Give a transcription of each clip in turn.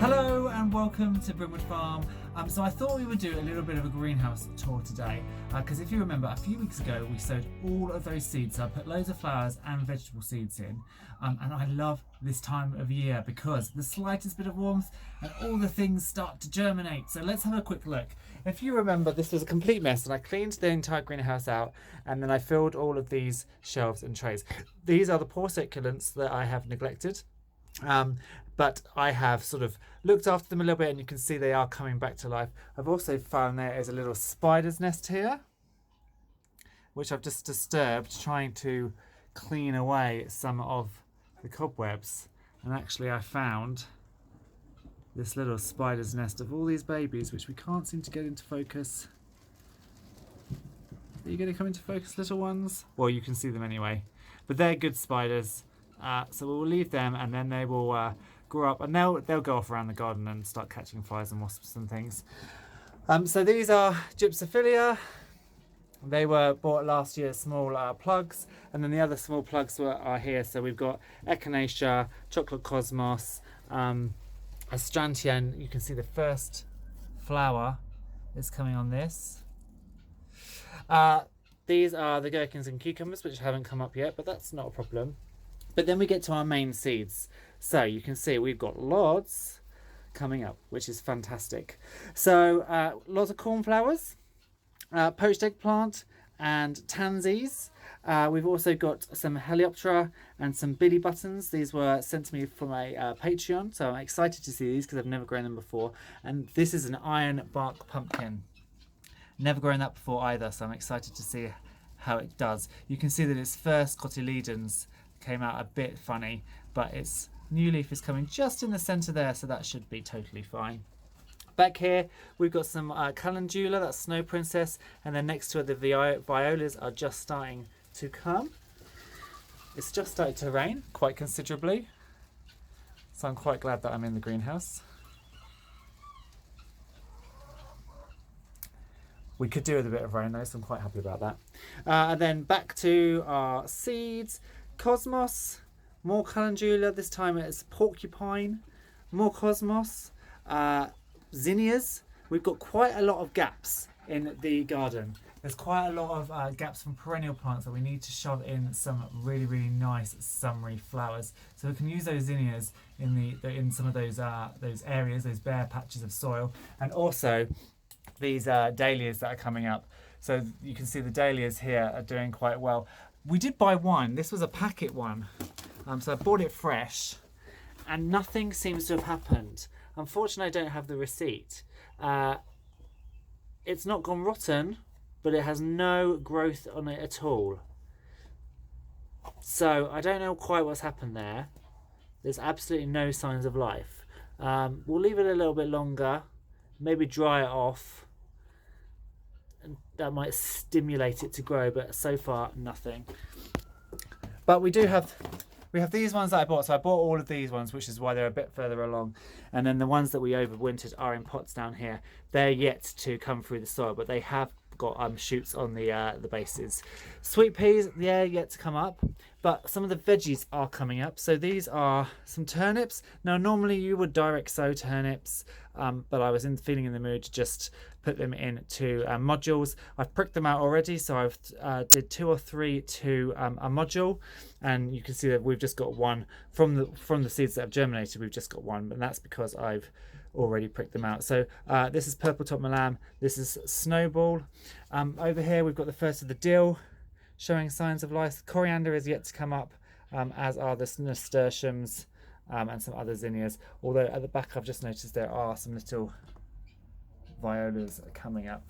Hello and welcome to Brimwood Farm. So I thought we would do a little bit of a greenhouse tour today because if you remember a few weeks ago we sowed all of those seeds. I put loads of flowers and vegetable seeds in and I love this time of year because the slightest bit of warmth and all the things start to germinate. So let's have a quick look. If you remember, this was a complete mess and I cleaned the entire greenhouse out and then I filled all of these shelves and trays. These are the poor succulents that I have neglected. But I have sort of looked after them a little bit and you can see they are coming back to life. I've also found there is a little spider's nest here, which I've just disturbed, trying to clean away some of the cobwebs. And actually I found this little spider's nest of all these babies, which we can't seem to get into focus. Are you going to come into focus, little ones? Well, you can see them anyway. But they're good spiders. So we'll leave them and then they will grow up and they'll go off around the garden and start catching flies and wasps and things. So these are Gypsophilia. They were bought last year, small plugs, and then the other small plugs are here. So we've got Echinacea, Chocolate Cosmos, Astrantian. You can see the first flower is coming on this. These are the gherkins and cucumbers, which haven't come up yet, but that's not a problem. But then we get to our main seeds. So you can see we've got lots coming up, which is fantastic. So lots of cornflowers, poached eggplant and tansies. We've also got some helioptera and some billy buttons. These were sent to me from a Patreon, so I'm excited to see these because I've never grown them before. And this is an iron bark pumpkin. Never grown that before either, so I'm excited to see how it does. You can see that its first cotyledons came out a bit funny, but its new leaf is coming just in the center there, so that should be totally fine. Back here we've got some calendula, that's Snow Princess, and then next to it the violas are just starting to come. It's just started to rain quite considerably, so I'm quite glad that I'm in the greenhouse. We could do with a bit of rain though, so I'm quite happy about that. And then back to our seeds. Cosmos, more calendula, this time it's porcupine, more cosmos, zinnias. We've got quite a lot of gaps in the garden. There's quite a lot of gaps from perennial plants that we need to shove in some really, really nice summery flowers. So we can use those zinnias in some of those areas, those bare patches of soil, and also these dahlias that are coming up. So you can see the dahlias here are doing quite well. We did buy one. This was a packet one. So I bought it fresh and nothing seems to have happened. Unfortunately, I don't have the receipt. It's not gone rotten, but it has no growth on it at all. So I don't know quite what's happened there. There's absolutely no signs of life. We'll leave it a little bit longer, maybe dry it off. That might stimulate it to grow, but so far nothing. But we have these ones that I bought. So I bought all of these ones, which is why they're a bit further along. And then the ones that we overwintered are in pots down here. They're yet to come through the soil, but they have got shoots on the bases. Sweet peas, yeah, yet to come up, but some of the veggies are coming up. So these are some turnips. Now normally you would direct sow turnips, but I was feeling in the mood to just put them into modules. I've pricked them out already, so I've did 2 or 3 to a module, and you can see that we've just got one from the seeds that have germinated. We've just got one, but that's because I've already pricked them out. So this is purple top malam, this is snowball. Over here we've got the first of the dill showing signs of life. Coriander is yet to come up, as are the nasturtiums and some other zinnias, although at the back I've just noticed there are some little violas coming up.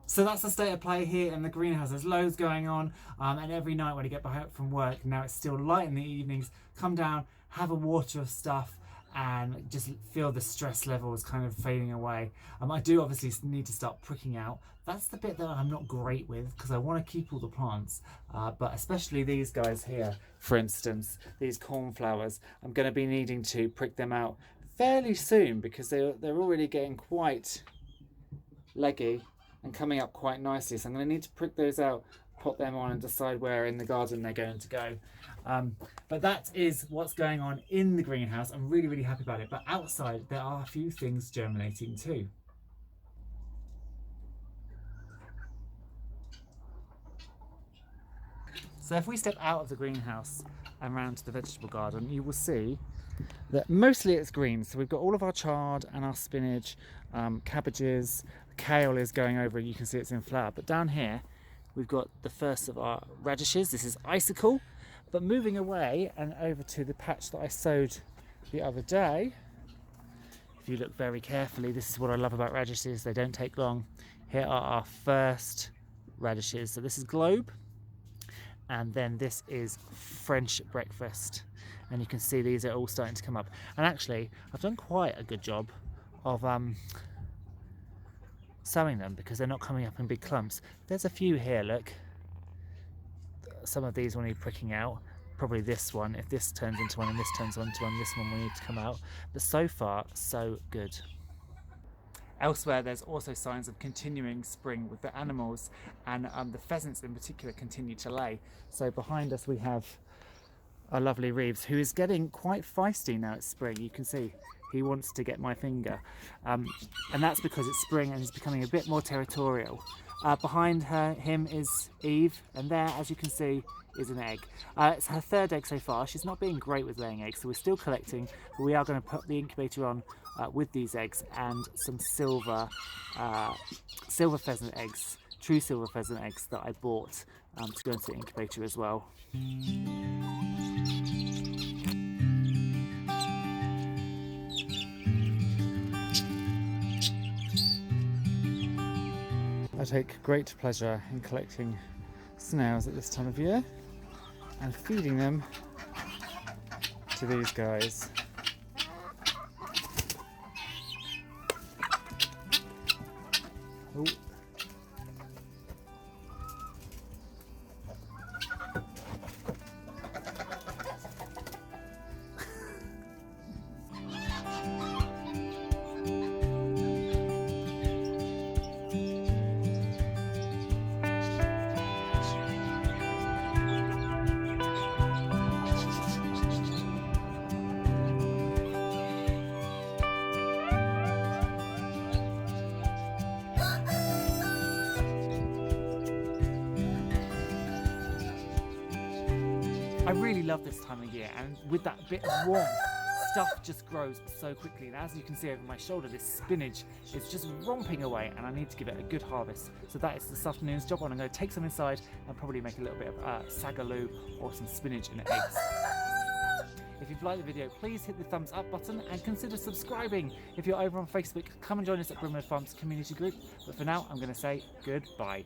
So that's the state of play here in the greenhouse. There's loads going on, and every night when I get back from work, now it's still light in the evenings, come down, have a water of stuff, and just feel the stress levels kind of fading away. I do obviously need to start pricking out. That's the bit that I'm not great with because I want to keep all the plants, but especially these guys here, for instance, these cornflowers, I'm going to be needing to prick them out fairly soon because they're already getting quite leggy and coming up quite nicely. So I'm going to need to prick those out put them on and decide where in the garden they're going to go. But that is what's going on in the greenhouse. I'm really, really happy about it. But outside, there are a few things germinating too. So if we step out of the greenhouse and round to the vegetable garden, you will see that mostly it's green. So we've got all of our chard and our spinach, cabbages, kale is going over, you can see it's in flower. But down here, we've got the first of our radishes. This is icicle. But moving away and over to the patch that I sowed the other day, if you look very carefully, this is what I love about radishes, they don't take long. Here are our first radishes. So this is Globe, and then this is French Breakfast. And you can see these are all starting to come up. And actually, I've done quite a good job of sowing them because they're not coming up in big clumps. There's a few here, look. Some of these will need pricking out. Probably this one, if this turns into one and this turns into one, this one will need to come out. But so far, so good. Elsewhere, there's also signs of continuing spring with the animals, and the pheasants in particular continue to lay. So behind us we have our lovely Reeves, who is getting quite feisty now it's spring. You can see he wants to get my finger. And that's because it's spring and he's becoming a bit more territorial. Behind him is Eve, and there, as you can see, is an egg. It's her third egg so far. She's not being great with laying eggs, so we're still collecting, but we are going to put the incubator on with these eggs and some silver pheasant eggs, true silver pheasant eggs that I bought to go into the incubator as well. I take great pleasure in collecting snails at this time of year and feeding them to these guys. Ooh. I really love this time of year, and with that bit of warmth, stuff just grows so quickly. And as you can see over my shoulder, this spinach is just romping away, and I need to give it a good harvest. So that is this afternoon's job. I'm going to take some inside and probably make a little bit of sagaloo or some spinach and eggs. If you've liked the video, please hit the thumbs up button and consider subscribing. If you're over on Facebook, come and join us at Brimwood Farm's community group. But for now, I'm going to say goodbye.